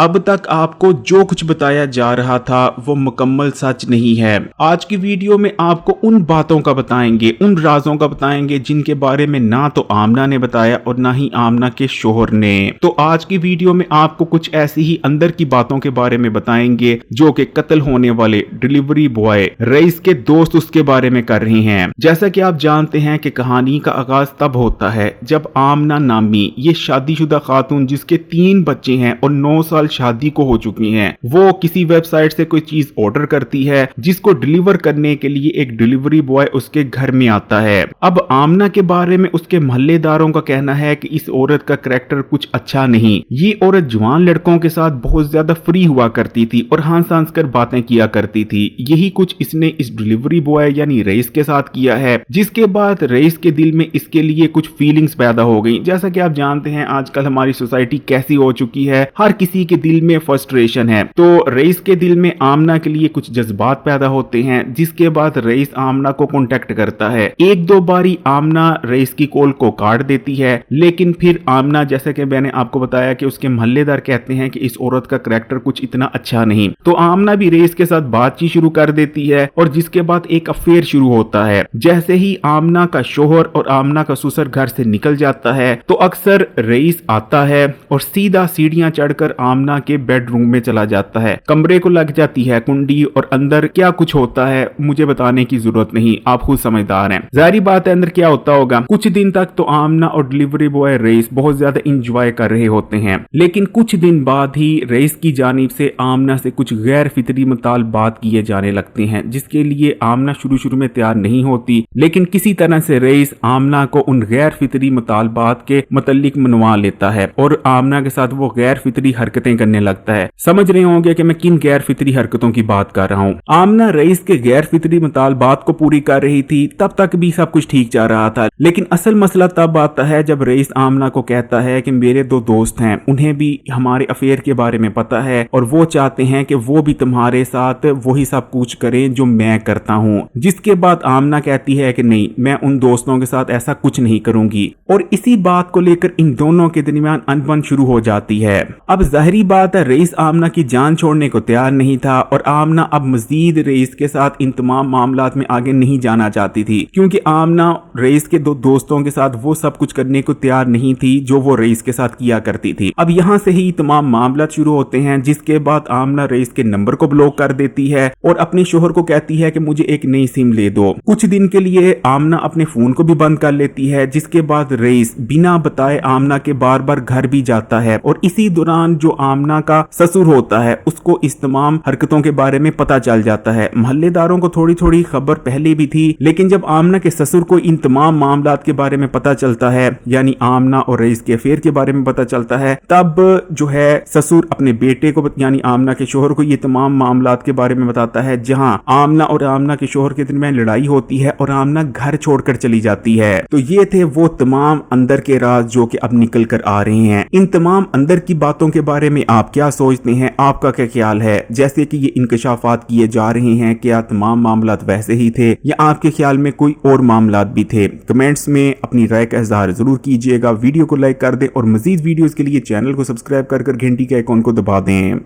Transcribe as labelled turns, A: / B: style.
A: अब तक आपको जो कुछ बताया जा रहा था वो मुकम्मल सच नहीं है। आज की वीडियो में आपको उन बातों का बताएंगे, उन राजों का बताएंगे जिनके बारे में ना तो आमना ने बताया और ना ही आमना के शोहर ने। तो आज की वीडियो में आपको कुछ ऐसी ही अंदर की बातों के बारे में बताएंगे जो कि कत्ल होने वाले डिलीवरी बॉय रईस के दोस्त उसके बारे में कर रहे हैं। जैसा कि आप जानते हैं कि कहानी का आगाज तब होता है जब आमना नामी ये शादीशुदा खातून जिसके 3 बच्चे हैं और 9 साल शादी को हो चुकी हैं, वो किसी वेबसाइट से कोई चीज ऑर्डर करती है जिसको डिलीवर करने के लिए एक डिलीवरी बॉय उसके घर में आता है। अब आमना के बारे में उसके मोहल्लेदारों का कहना है कि इस औरत का करैक्टर कुछ अच्छा नहीं। ये औरत जवान लड़कों के साथ बहुत ज्यादा फ्री हुआ करती थी और हंस हंस कर बातें किया करती थी। यही कुछ इसने इस डिलीवरी बॉय यानी रईस के साथ किया है, जिसके बाद रईस के दिल में इसके लिए कुछ फीलिंग्स पैदा हो गई। जैसा कि आप जानते हैं आजकल हमारी सोसाइटी कैसी हो चुकी है, हर किसी के दिल में फ्रस्ट्रेशन है। तो रईस के दिल में आमना के लिए कुछ जज्बात पैदा होते हैं, जिसके बाद रईस आमना को कांटेक्ट करता है। 1-2 बारी आमना रईस की कॉल को काट देती है, लेकिन फिर आमना, जैसे कि मैंने आपको बताया कि उसके मोहल्लेदार कहते हैं कि इस औरत का करैक्टर कुछ इतना अच्छा नहीं, तो आमना भी रईस के साथ बातचीत शुरू कर देती है और जिसके बाद एक अफेयर शुरू होता है। जैसे ही आमना का शोहर और आमना का ससुर घर से निकल जाता है तो अक्सर रईस आता है और सीधा सीढ़ियां चढ़कर आमना के बेडरूम में चला जाता है। कमरे को लग जाती है कुंडी और अंदर क्या कुछ होता है मुझे बताने की जरूरत नहीं, आप खुद समझदार हैं। जाहिर बात है अंदर क्या होता होगा। कुछ दिन तक तो आमना और डिलीवरी बॉय रईस बहुत ज्यादा इंजॉय कर रहे होते हैं, लेकिन कुछ दिन बाद ही रईस की जानिब से आमना से कुछ गैर फितरी मुतालबात किए जाने लगते हैं, जिसके लिए आमना शुरू में तैयार नहीं होती, लेकिन किसी तरह से रईस आमना को उन गैर फितरी मुतालबात के मुतल्लिक मनवा लेता है और आमना के साथ वो गैर फितरी हरकतें करने लगता है। समझ रहे होंगे कि मैं किन गैर फितरी हरकतों की बात कर रहा हूँ। आमना रईस के गैर फितरी मुतालबात को पूरी कर रही थी, तब तक भी सब कुछ ठीक जा रहा था, लेकिन असल मसला तब आता है जब रईस आमना को कहता है कि मेरे 2 दोस्त हैं, उन्हें भी हमारे अफेयर के बारे में पता है और वो चाहते हैं कि वो भी तुम्हारे साथ वही सब कुछ करें जो मैं करता हूँ। जिसके बाद आमना कहती है कि नहीं, मैं उन दोस्तों के साथ ऐसा कुछ नहीं करूंगी और इसी बात को लेकर इन दोनों के दरमियान अनबन शुरू हो जाती है। अब जाहिरी बात है रईस आमना की जान छोड़ने को तैयार नहीं था और आमना अब मजीद रईस के साथ इन तमाम मामलात में आगे नहीं जाना चाहती थी, क्योंकि आमना रईस के 2 दोस्तों के साथ वो सब कुछ करने को तैयार नहीं थी जो वो रईस के साथ किया करती थी। अब यहाँ से ही तमाम मामला शुरू होते हैं, जिसके बाद आमना रईस के नंबर को ब्लॉक कर देती है और अपने शोहर को कहती है कि मुझे एक नई सिम ले दो। कुछ दिन के लिए आमना अपने फोन को भी बंद कर लेती है, जिसके बाद रईस बिना बताए आमना के बार बार घर भी जाता है और इसी दौरान जो आमना का ससुर होता है उसको इस तमाम हरकतों के बारे में पता चल जाता है। मोहल्लेदारों को थोड़ी थोड़ी खबर पहले भी थी, लेकिन जब आमना के ससुर को इन तमाम मामलात के बारे में पता चलता है, यानी आमना और रईस के अफेयर के बारे में पता चलता है, तब जो है ससुर अपने बेटे को यानी आमना के शोहर को ये तमाम मामलात के बारे में बताता है, जहां आमना और आमना के शोहर के दरमियान लड़ाई होती है और आमना घर छोड़कर चली जाती है। तो ये थे वो तमाम अंदर के राज जो कि अब निकल कर आ रहे हैं। इन तमाम अंदर की बातों के बारे में आप क्या सोचते हैं, आपका क्या ख्याल है? जैसे कि ये इंकशाफात किए जा रहे हैं, क्या तमाम मामलात वैसे ही थे या आपके ख्याल में कोई और मामलात भी थे? कमेंट्स में अपनी राय का इजहार जरूर कीजिएगा। वीडियो को लाइक कर दें और मजीद वीडियोस के लिए चैनल को सब्सक्राइब कर घंटी के आइकॉन को दबा दें।